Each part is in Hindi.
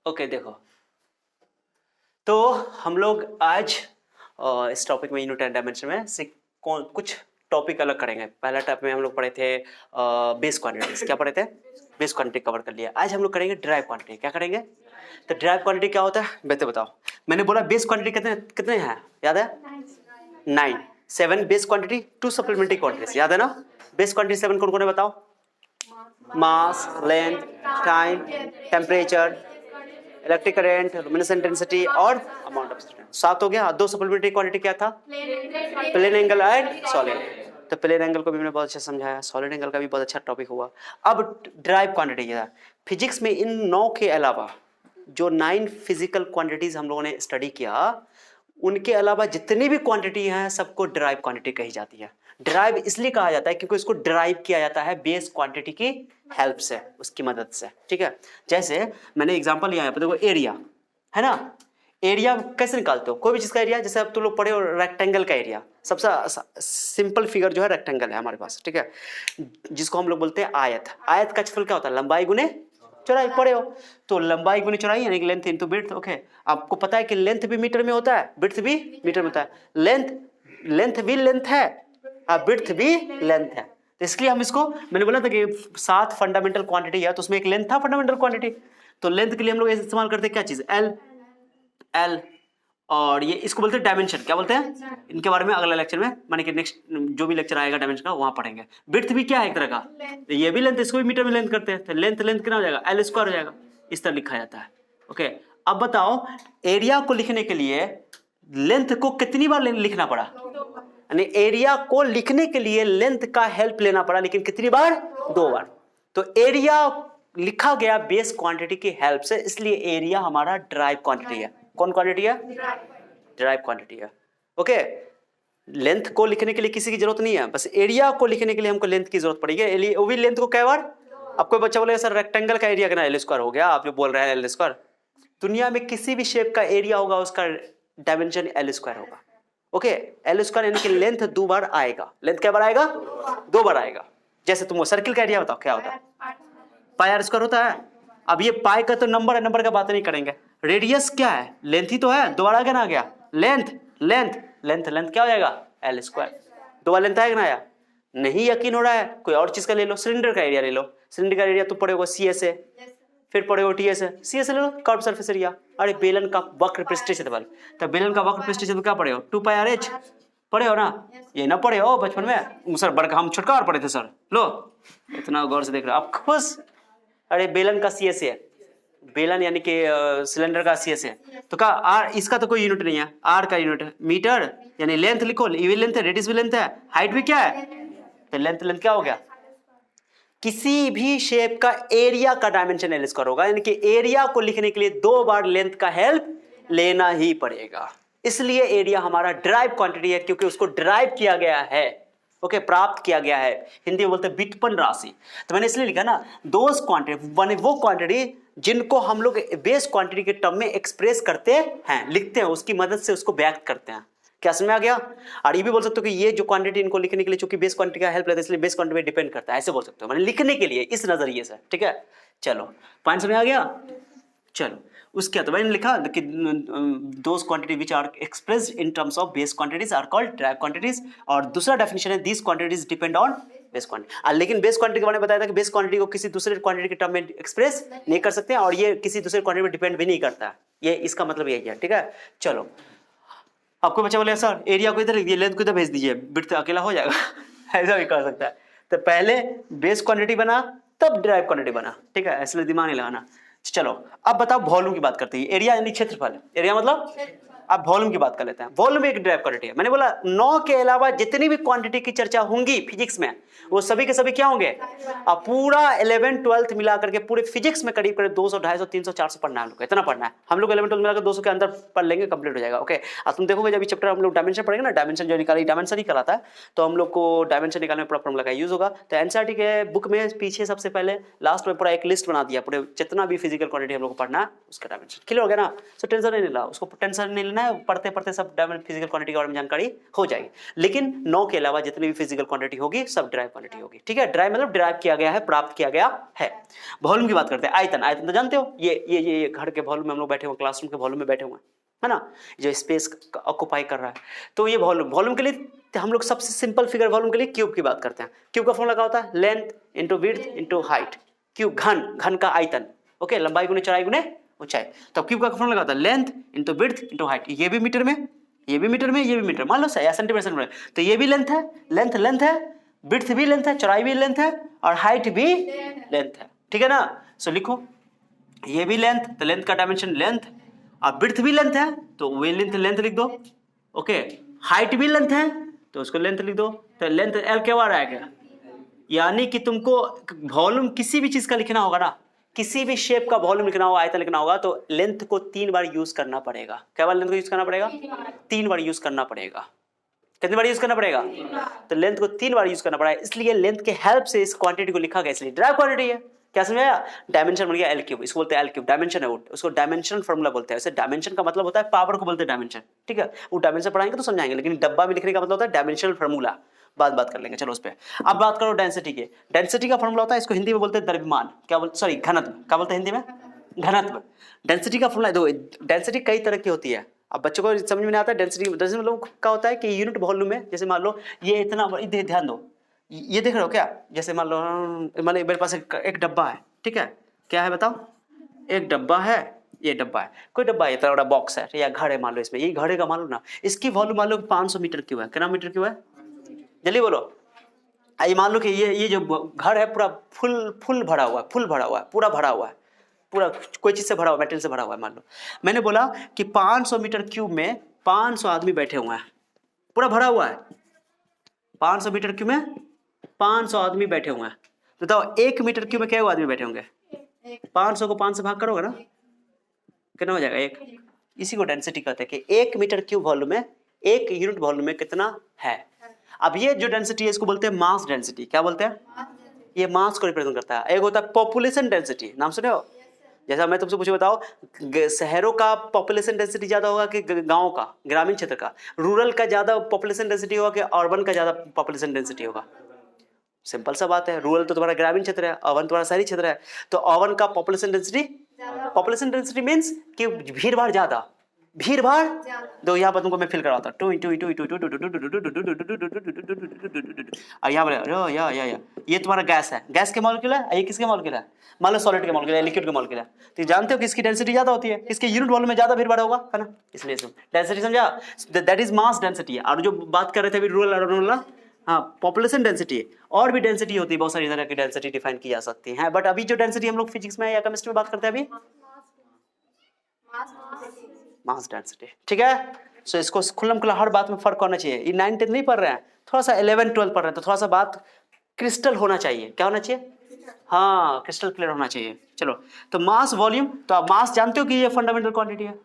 ओके देखो, तो हम लोग आज इस टॉपिक में यूनिट एंड डायमेंशन में से कुछ टॉपिक अलग करेंगे। पहला टॉपिक में हम लोग पढ़े थे बेस क्वांटिटीज। क्या पढ़े थे? बेस क्वांटिटी कवर कर लिया। आज हम लोग करेंगे ड्राइव क्वांटिटी। क्या करेंगे? तो ड्राइव क्वांटिटी क्या होता है बेटे बताओ। मैंने बोला बेस क्वांटिटी कितने कितने हैं, याद है? 9 7 बेस क्वांटिटी, 2 सप्लीमेंट्री क्वांटिटीज, याद है ना? बेस क्वांटिटी 7 कौन कौन है बताओ? Mass, length, time, temperature, electric current, luminescent intensity और अमाउंट ऑफ सब्सटेंस। 7 हो गया। 2 सप्लीमेंट्री क्वांटिटी क्या था? Plane angle and solid. तो प्लेन एंगल को भी मैंने बहुत अच्छा समझाया, सॉलिड एंगल का भी बहुत अच्छा टॉपिक हुआ। अब ड्राइव क्वांटिटी है। फिजिक्स में इन 9 के अलावा जो 9 फिजिकल क्वांटिटीज हम लोगों ने स्टडी किया, उनके अलावा जितनी भी क्वांटिटी हैं सबको ड्राइव क्वांटिटी कही जाती है। ड्राइव इसलिए कहा जाता है क्योंकि इसको ड्राइव किया जाता है बेस क्वांटिटी की हेल्प से, उसकी मदद से। ठीक है, जैसे मैंने एग्जांपल लिया है, देखो एरिया है ना। एरिया कैसे निकालते हो? कोई भी चीज का एरिया, जैसे अब तुम लोग पढ़े हो रेक्टेंगल का एरिया, सबसे सिंपल फिगर जो है रेक्टेंगल है हमारे पास। ठीक है, जिसको हम लोग बोलते हैं आयत। आयत का क्षेत्रफल क्या होता है? लंबाई गुने चौड़ाई। पढ़े हो तो लंबाई गुने चौड़ाई यानी कि लेंथ इनटू विड्थ। ओके, आपको पता है कि लेंथ भी मीटर में होता है, विड्थ भी मीटर में होता है। लेंथ भी लेंथ है, विड्थ भी लेंथ है। तो इसलिए हम इसको, मैंने बोला था कि 7 फंडामेंटल क्वांटिटी है, तो उसमें एक लेंथ था फंडामेंटल क्वांटिटी। तो लेंथ के लिए हम लोग इस्तेमाल करते हैं क्या चीज? एल। और ये इसको बोलते हैं डायमेंशन। क्या बोलते हैं? इनके बारे में अगले लेक्चर में, माने कि नेक्स्ट जो भी लेक्चर आएगा डायमेंशन का, वहां पढ़ेंगे। विड्थ भी क्या है? एक तरह का, ये भी लेंथ, इसको भी मीटर में लेंथ करते हैं। तो लेंथ कितना हो जाएगा? एल स्क्वायर हो जाएगा। इस तरह लिखा जाता है। ओके, अब बताओ एरिया को लिखने के लिए लेंथ को कितनी बार लिखना पड़ा? यानी एरिया को लिखने के लिए लेंथ का हेल्प लेना पड़ा, लेकिन कितनी बार? 2 बार। तो एरिया लिखा गया बेस क्वांटिटी की हेल्प से, इसलिए एरिया हमारा ड्राइव क्वांटिटी है। कौन क्वांटिटी है? ड्राइव क्वांटिटी है। ओके, लेंथ को लिखने के लिए किसी की जरूरत नहीं है, बस एरिया को लिखने के लिए हमको लेंथ की जरूरत पड़ेगी। वो भी लेंथ को कई बार। अब कोई बच्चा बोलेगा सर रेक्टेंगल का एरिया कितना? एल स्क्वायर हो गया। आप जो बोल रहे हैं एल स्क्वायर, दुनिया में किसी भी शेप का एरिया होगा उसका डायमेंशन एल स्क्वायर होगा। ओके, एल स्क्वायर यानी कि लेंथ 2 बार आएगा। लेंथ क्या बार आएगा? 2 बार आएगा। जैसे तुम सर्किल का एरिया बताओ क्या होता है? पाई आर स्क्वायर होता है। अब ये पाई का तो नंबर है, नंबर का बात नहीं करेंगे। रेडियस क्या है? लेंथ ही तो है। 2 बार आगे ना आ गया लेंथ क्या हो जाएगा? L square. 2 बार लेंथ आएगा ना आया? नहीं यकीन हो रहा है? कोई और चीज का ले लो, सिलेंडर का एरिया ले लो। सिलेंडर का एरिया तो पड़े होगा सी एस ए, फिर पड़े हो T S A. C S A ले लो, कर्व सरफेस एरिया। अरे बेलन का वक्र पृष्ठीय क्षेत्रफल, तो बेलन का वक्र पृष्ठीय क्षेत्रफल क्या पड़े हो? 2 पाई आर एच। पढ़े हो ना? ये ना पढ़े हो बचपन में? सर बड़का हम छोटका और पढ़े थे सर। लो इतना गौर से देख रहे हो आप खुश। अरे बेलन का सी एस ए, बेलन यानी कि सिलेंडर का सी एस ए। तो का आर, इसका तो कोई यूनिट नहीं है। आर का यूनिट मीटर, यानी लेंथ लिखो, ये भी लेंथ है, रेडियस भी लेंथ है, हाइट भी क्या है? तो लेंथ क्या हो गया? किसी भी शेप का एरिया का डायमेंशन एल स्क्वायर होगा, यानी कि एरिया को लिखने के लिए 2 बार लेंथ का हेल्प लेना ही पड़ेगा। इसलिए एरिया हमारा ड्राइव क्वांटिटी है, क्योंकि उसको ड्राइव किया गया है। ओके, प्राप्त किया गया है। हिंदी में बोलते हैं व्युत्पन्न राशि। तो मैंने इसलिए लिखा ना, दोज क्वांटिटी, माने वो क्वांटिटी जिनको हम लोग बेस क्वांटिटी के टर्म में एक्सप्रेस करते हैं, लिखते हैं, उसकी मदद से उसको व्यक्त करते हैं। क्या समझ में आ गया? और ये भी बोल सकते हो कि ये जो क्वांटिटी इनको लिखने के लिए चूंकि बेस क्वांटिटी का हेल्प लेता है, इसलिए बेस क्वांटिटी पे डिपेंड करता है, ऐसे बोल सकते हो, मैंने लिखने के लिए इस नजरिए से। ठीक है, चलो पॉइंट समझ आ गया। चलो उसके बाद मैंने लिखा कि those quantity which are expressed in terms of base quantities are called derived quantities. और दूसरा डेफिनेशन है, these quantities depend on base quantity. लेकिन बेस क्वांटिटी के बारे में बताया था कि बेस क्वांटिटी को किसी दूसरे क्वांटिटी के टर्म में एक्सप्रेस नहीं कर सकते, और ये किसी दूसरे क्वांटिटी में डिपेंड भी नहीं करता। ये इसका मतलब यही है। ठीक है, चलो आपको बच्चा बोले सर एरिया को इधर लिख दिए, लेंथ को इधर भेज दीजिए, विड्थ अकेला हो जाएगा। ऐसा भी कर सकता है। तो पहले बेस क्वांटिटी बना, तब ड्राइव क्वांटिटी बना। ठीक है, इसलिए दिमाग नहीं लगाना। चलो अब बताओ वॉल्यूम की बात करते हैं। एरिया यानी क्षेत्रफल, एरिया मतलब। अब वॉल्यूम की बात कर लेते हैं। वॉल्यूम एक ड्राइव क्वांटिटी है। मैंने बोला 9 के अलावा जितनी भी क्वांटिटी की चर्चा होंगी फिजिक्स में, वो सभी के सभी क्या होंगे? अब पूरा 11 12 मिला करके पूरे फिजिक्स में करीब करीब 200 250 300 400 पढ़ना है हम लोग। इतना पढ़ना है हम लोग। 11 12 मिलाकर 200 के अंदर पढ़ लेंगे, कंप्लीट हो जाएगा। ओके, अब तुम देखोगे जब चैप्टर हम लोग डायमेंशन पढ़ेंगे ना, डायमेंशन जो निकाली डायमेंशन ही कराता है, तो हम लोग को डायमेंशन निकालने में पूरा फॉर्मूला का यूज होगा। तो एनसीईआरटी के बुक में पीछे सबसे पहले लास्ट में पूरा एक लिस्ट बना दिया, पूरे जितना भी फिजिकल क्वांटिटी हम लोग को पढ़ना है उसका डायमेंशन। क्लियर हो गया ना? सो टेंशन नहीं लेना, उसको टेंशन नहीं लेना है, पढ़ते पढ़ते सब फिजिकल क्वांटिटी के बारे में जानकारी हो जाएगी। लेकिन 9 के अलावा जितनी भी फिजिकल क्वांटिटी होगी सब ड्राइव क्वांटिटी होगी। ठीक है, ड्राइव मतलब ड्राइव किया गया है, प्राप्त किया गया है। वॉल्यूम की बात करते हैं, आयतन। आयतन तो जानते हो, ये घर के वॉल्यूम में हम लोग बैठे हुए, क्लासरूम के वॉल्यूम में बैठे हुए है ना, जो स्पेस ऑक्यूपाई कर रहा है। तो ये वॉल्यूम के लिए हम लोग सबसे सिंपल फिगर वॉल्यूम के लिए क्यूब की बात करते हैं। क्यूब का फॉर्मूला क्या होता है? Length into width into height. Cube घन का आयतन, ओके, लंबाई गुने चौड़ाई गुने ऊंचाई। तो क्यूब का फॉर्मूला क्या होता है? Length into width into height. ये भी मीटर में, ये भी मीटर में, ये भी मीटर, मान लो सेंटीमीटर। तो ये भी लेंथ है, लेंथ है, विड्थ भी लेंथ है, चौड़ाई भी लेंथ है, और हाइट भी लेंथ है। ठीक है ना? सो लिखो, ये भी लेंथ, तो लेंथ का डायमेंशन लेंथ, और विड्थ भी लेंथ है तो वे लेंथ लिख दो। ओके, हाइट भी लेंथ है तो उसको लेंथ लिख दो। तो लेंथ एल क्या बार आएगा? यानी कि तुमको वॉल्यूम किसी भी चीज का लिखना होगा ना, किसी भी शेप का वॉल्यूम लिखना होगा, आयतन लिखना होगा, तो लेंथ को 3 बार यूज करना पड़ेगा। क्या बार लेंथ को यूज करना पड़ेगा? 3 बार यूज करना पड़ेगा। कितनी बार यूज करना पड़ेगा? तो लेंथ को 3 बार यूज करना पड़ेगा। इसलिए लेंथ के हेल्प से इस क्वांटिटी को लिखा गया, इसलिए ड्राइव क्वांटिटी है। क्या समझाया? डायमेंशन बन गया एल क्यूब, इसको बोलते हैं एल क्यूब। डायमेंशन है वो, उसको डायमेंशन फार्मूला बोलते हैं। वैसे डायमेंशन का मतलब होता है पावर को बोलते हैं डायमेंशन। ठीक है, वो डायमेंशन पढ़ाएंगे तो समझाएंगे, लेकिन डब्बा में लिखने का मतलब होता है डायमेंशनल फार्मूला। बात कर लेंगे, चलो उस पर। अब बात करो डेंसिटी के। डेंसिटी का फार्मूला होता है, इसको हिंदी में बोलते हैं द्रव्यमान, क्या बोलते, सॉरी घनत्व, क्या बोलते हैं हिंदी में? घनत्व। डेंसिटी का फार्मूला दो, डेंसिटी कई तरह की होती है। अब बच्चों को समझ में नहीं आता डेंसिटी मतलब क्या होता है कि यूनिट वॉल्यूम में, जैसे मान लो ये इतना, ध्यान दो, ये देख रहे हो क्या? जैसे मान लो मेरे पास एक डब्बा है, ठीक है, क्या है बताओ? एक डब्बा है, ये डब्बा है, कोई डब्बा है, इतना बड़ा बॉक्स है या घर है मान लो, इसमें ये घड़े का मान लो ना, इसकी वॉल्यूम मान लो 500 मीटर क्यों है? कितना मीटर क्यों है? जल्दी बोलो। ये मान लो कि ये जो घर है पूरा फुल भरा हुआ है, पूरा भरा हुआ है, पूरा कोई चीज से भरा हुआ, मेटेरियल से भरा हुआ है। मान लो मैंने बोला कि 500 मीटर क्यूब में 500 आदमी बैठे हुए हैं, पूरा भरा हुआ है। 500 मीटर क्यूब में 500 आदमी बैठे हुए हैं। तो बताओ 1 मीटर क्यूब में क्या आदमी बैठे होंगे? 500 को 5 से भाग करोगे ना, कितना हो जाएगा? 1। इसी को डेंसिटी कहते हैं कि 1 मीटर क्यूब वॉल्यूम में, 1 यूनिट वॉल्यूम में कितना है। अब ये जो डेंसिटी है इसको बोलते हैं मास डेंसिटी। क्या बोलते हैं? ये मास को रिप्रेजेंट करता है। एक होता है पॉपुलेशन डेंसिटी, नाम सुने हो? जैसा मैं तुमसे पूछे, बताओ शहरों का पॉपुलेशन डेंसिटी ज्यादा होगा कि गांव का, ग्रामीण क्षेत्र का? रूरल का ज्यादा पॉपुलेशन डेंसिटी होगा कि अर्बन का ज्यादा पॉपुलेशन डेंसिटी होगा? सिंपल सा बात है, रूरल तो तुम्हारा ग्रामीण क्षेत्र है, अर्बन तुम्हारा शहरी क्षेत्र है। तो अर्बन का पॉपुलेशन डेंसिटी मींस कि भीड़ भाड़ ज्यादा, दो यहाँ पर तुमको मैं फिल करवाता हूँ। और यहाँ पर ये तुम्हारा गैस है, गैस के मॉलिक्यूल है, ये किसके मॉलिक्यूल है? मान लो सॉलिड के मॉलिक्यूल है, लिक्विड के मॉलिक्यूल है। तो जानते हो कि इसकी डेंसिटी ज्यादा होती है, इसके यूनिट वॉल्यूम में ज्यादा भीड़ भाड़ होगा, है ना? इसलिए डेंसिटी समझा, दैट इज मास डेंसिटी। और जो बात कर रहे थे अभी रूरल अर्बन, हाँ, पॉपुलेशन डेंसिटी। और भी डेंसिटी होती है, बहुत सारी तरह की डेंसिटी डिफाइन की जा सकती है। बट अभी जो डेंसिटी हम लोग फिजिक्स में या केमिस्ट्री में बात करते हैं अभी, मास डेंसिटी। ठीक है, सो इसको खुल्लम खुल्ला हर बात में फर्क होना चाहिए। ये 9th 10th नहीं पढ़ रहे हैं, थोड़ा सा 11th 12th पढ़ रहे हैं, तो थोड़ा सा बात क्रिस्टल होना चाहिए। क्या होना चाहिए? हाँ, क्रिस्टल क्लियर होना चाहिए। चलो, तो मास वॉल्यूम, तो आप मास जानते हो कि ये फंडामेंटल क्वांटिटी है।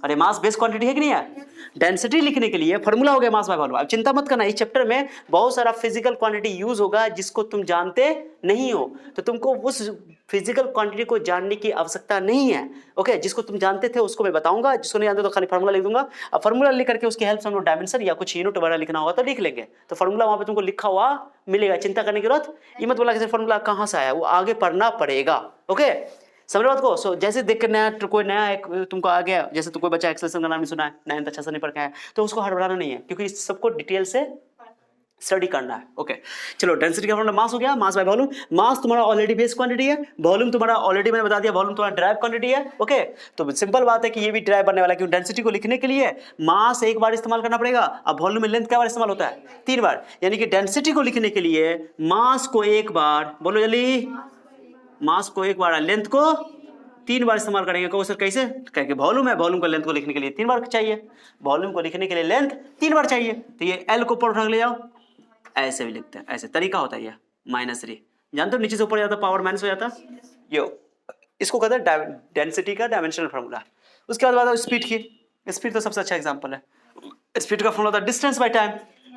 अरे मास बेस क्वांटिटी है कि नहीं है? डेंसिटी लिखने के लिए फॉर्मूला हो गया मास बाय वॉल्यूम। अब चिंता मत करना, इस चैप्टर में बहुत सारा फिजिकल क्वांटिटी यूज होगा जिसको तुम जानते नहीं हो, तो तुमको उस फिजिकल क्वांटिटी को जानने की आवश्यकता नहीं है। ओके, जिसको तुम जानते थे उसको मैं बताऊंगा, जिसको नहीं जानते तो खाली फॉर्मूला लिख दूंगा। अब फॉर्मूला लिख करके उसकी हेल्प से हम लोग डायमेंशन या कुछ यूनिट वगैरह लिखना होगा तो लिख लेंगे, तो फॉर्मूला वहां पे तुमको लिखा हुआ मिलेगा, चिंता करने की जरूरत ये मत बोला कि फॉर्मूला कहां से आया, वो आगे पढ़ना पड़ेगा। ओके, समझ बात को? सो जैसे देख कर नया कोई नया एक तुमको आ गया, जैसे तो कोई बच्चा एक्सेलेशन का नाम नहीं सुना है, 9th अच्छा से नहीं पढ़ के आया, तो उसको हड़बड़ाना नहीं है, क्योंकि इस सबको डिटेल से स्टडी करना है। ओके, चलो, डेंसिटी का फॉर्मूला मास हो गया, मास बाय वॉल्यूम। मास तुम्हारा ऑलरेडी बेस क्वांटिटी है, वॉल्यूम तुम्हारा ऑलरेडी मैंने बता दिया, वॉल्यूम तुम्हारा ड्राइव क्वांटिटी है। ओके, तो सिंपल बात है कि ये भी ड्राइव बनने वाला है, क्योंकि डेंसिटी को लिखने के लिए मास एक बार इस्तेमाल करना पड़ेगा, अब वॉल्यूम में लेंथ क्या बार इस्तेमाल होता है? 3 बार। यानी कि डेंसिटी को लिखने के लिए मास को एक बार, बोलो जल्दी, मास को एक बार, लेंथ को 3 बार इस्तेमाल करेंगे। कहो सर कैसे? कहेंगे वॉल्यूम है, वॉल्यूम को लेंथ को लिखने के लिए 3 बार चाहिए, वॉल्यूम को लिखने के लिए लेंथ 3 बार चाहिए। तो ये एल को ऊपर उठा ले जाओ, ऐसे भी लिखते हैं, ऐसे तरीका होता है ये -3। जानते हो नीचे से ऊपर जाता पावर माइनस हो जाता, यो इसको कहते हैं डेंसिटी का डायमेंशनल फार्मूला। उसके बाद बात है स्पीड की। स्पीड तो सबसे अच्छा एग्जांपल है। स्पीड का फार्मूला होता है डिस्टेंस बाय टाइम।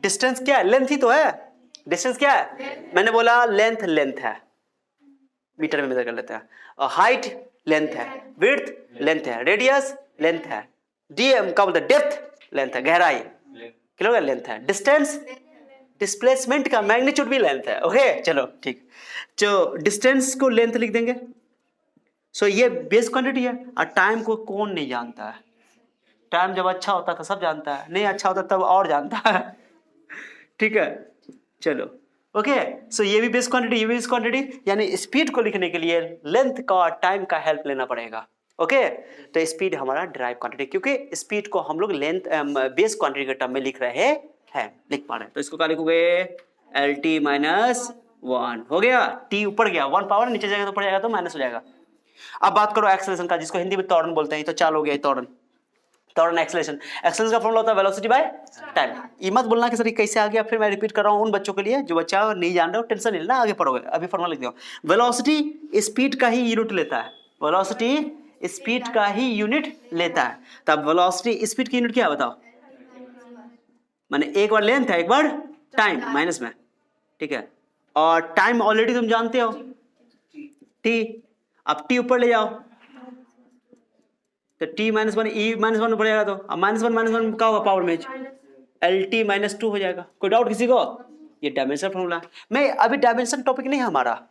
डिस्टेंस क्या है? लेंथ ही तो है। डिस्टेंस क्या है? मैंने बोला लेंथ है, मीटर में मेजर कर लेते हैं। हाइट लेंथ है, विड्थ लेंथ है, रेडियस लेंथ है, डीएम का बोलते डेप्थ लेंथ है, गहराई, किलोमीटर लेंथ है, डिस्टेंस डिस्प्लेसमेंट का मैग्नीट्यूड भी लेंथ है। ओके चलो ठीक, जो डिस्टेंस को लेंथ लिख देंगे। सो ये बेस क्वांटिटी है। और टाइम को कौन नहीं जानता है? टाइम जब अच्छा होता है तो सब जानता है, नहीं अच्छा होता तब और जानता है। ठीक है चलो ओके। सो ये भी बेस क्वांटिटी, ये भी बेस क्वांटिटी, यानी स्पीड को लिखने के लिए लेंथ का और टाइम का हेल्प लेना पड़ेगा। ओके तो स्पीड हमारा डिराइव क्वांटिटी, क्योंकि स्पीड को हम लोग लेंथ बेस क्वांटिटी के टर्म में लिख रहे हैं, लिख पा रहे हैं। तो इसको क्या लिखोगे? एल टी माइनस 1 हो गया, टी ऊपर गया, 1 पावर नीचे जाएगा तो ऊपर जाएगा तो माइनस हो जाएगा। अब बात करो एक्सेलरेशन का, जिसको हिंदी में त्वरण बोलते हैं। तो चाल हो गया त्वरण, त्वरण एक्सेलरेशन। एक्सेलरेशन का फॉर्मूला होता है वेलोसिटी बाय टाइम। ये मत बोलना कि सर ये कैसे आ गया, फिर मैं रिपीट कर रहा हूं उन बच्चों के लिए जो बच्चा नहीं जान रहे हो, टेंशन नहीं लेना, आगे पढ़ोगे। अभी फॉर्मूला लिख दो, वेलोसिटी स्पीड का ही यूनिट लेता है, वेलोसिटी स्पीड का ही यूनिट लेता है। तब वेलोसिटी स्पीड की यूनिट क्या है बताओ? माने एक बार लेंथ है, एक बार टाइम माइनस में, ठीक है। और टाइम ऑलरेडी तुम जानते हो टी, अब टी ऊपर ले जाओ तो टी माइनस 1 ई माइनस 1 ऊपर जाएगा, तो अब माइनस वन क्या होगा पावर में? एल टी माइनस 2 हो जाएगा। कोई डाउट किसी को? ये डायमेंशन फॉर्मूला है। मैं अभी डायमेंशन टॉपिक नहीं है हमारा,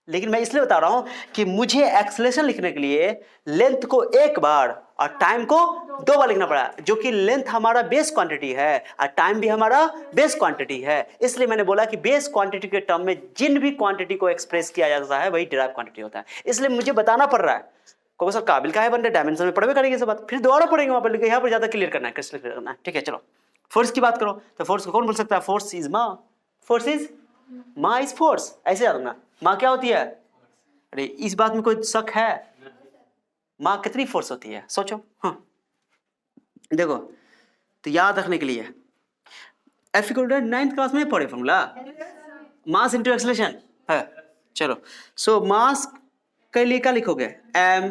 लेकिन मैं इसलिए बता रहा हूं कि मुझे एक्सेलरेशन लिखने के लिए लेंथ को एक बार और टाइम को 2 बार लिखना पड़ा, जो कि लेंथ हमारा बेस क्वांटिटी है और टाइम भी हमारा बेस क्वांटिटी है। इसलिए मैंने बोला कि बेस क्वांटिटी के टर्म में जिन भी क्वांटिटी को एक्सप्रेस किया जाता है वही डिराइव क्वांटिटी होता है। इसलिए मुझे बताना पड़ रहा है। को सर काबिल का है बन रहे, डायमेंशन में पढ़वे करेंगे सब बात, फिर दोबारा पढ़ेंगे वहां पर, यहाँ पर ज्यादा क्लियर करना है, क्रिस्टल क्लियर करना है। ठीक है चलो फोर्स की बात करो, तो फोर्स को कौन बोल सकता है? फोर्स इज मा, फोर्स इज मा इज फोर्स, ऐसे याद रखना। माँ क्या होती है? अरे इस बात में कोई शक है? माँ कितनी फोर्स होती है सोचो। हाँ देखो, तो याद रखने के लिए F = 9th क्लास में पढ़े फॉर्मूला, मास इंटू एक्सेलरेशन है। चलो सो मास के लिए क्या लिखोगे? एम।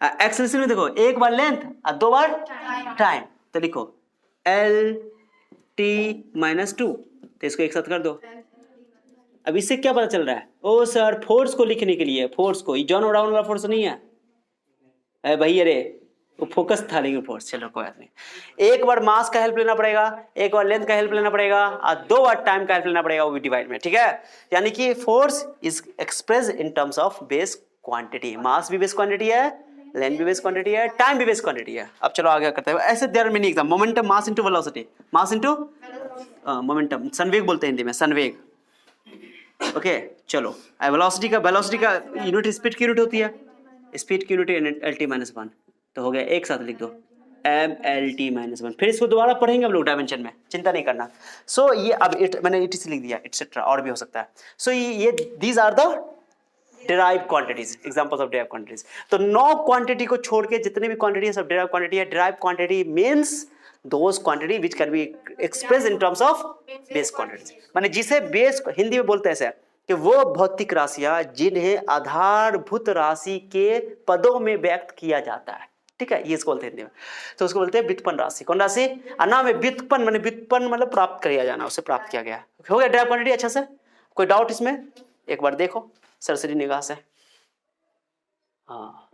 एक्सेलरेशन में देखो एक बार लेंथ और 2 बार टाइम, तो लिखो एल टी माइनस 2, तो इसको एक साथ कर दो। अब इससे क्या पता चल रहा है? ओ सर फोर्स को लिखने के लिए, फोर्स को, ये जॉन ओडाउन वाला फोर्स नहीं है भाई, अरे वो फोकस था लेकिन फोर्स। चलो कोई बात नहीं, एक बार मास का हेल्प लेना पड़ेगा, एक बार लेंथ का हेल्प लेना पड़ेगा और 2 बार टाइम का हेल्प लेना पड़ेगा, वो भी डिवाइड में। ठीक है, यानी कि force is express in terms of base quantity. Mass भी बेस क्वांटिटी है, लेंथ भी बेस क्वांटिटी है, टाइम भी बेस क्वांटिटी है। अब चलो आगे करते हैं। ऐसे देयर में नहीं exam, momentum mass into velocity, mass into momentum, संवेग बोलते हैं हिंदी में, संवेग। ओके चलो, वेलोसिटी का यूनिट स्पीड की यूनिट होती है, स्पीड की यूनिट एल टी माइनस 1, तो हो गया, एक साथ लिख दो एम एल टी माइनस 1। फिर इसको दोबारा पढ़ेंगे हम लोग डायमेंशन में, चिंता नहीं करना। सो ये अब मैंने इट लिख दिया, एटसेट्रा और भी हो सकता है। सो ये these are the derived quantities, examples of derived quantities. तो 9 क्वांटिटी को छोड़ के जितने भी क्वांटिटी है सब डिराइव क्वांटिटी है। Derive quantity means those quantity which can be express in terms of base quantities, माने जिसे बेस हिंदी में बोलते हैं ऐसे कि वो भौतिक राशियां जिन्हें आधारभूत राशि के पदों में व्यक्त किया जाता है। ठीक है, ये इसको बोलते हैं हिंदी में, तो उसको बोलते हैं व्युत्पन्न राशि। कौन राशि? नाम है व्युत्पन्न, माने व्युत्पन्न मतलब प्राप्त किया जाना, उससे प्राप्त किया गया। हो गया डिराइव क्वांटिटी अच्छा से। कोई डाउट इसमें? एक बार देखो सरसरी निगाह से। हाँ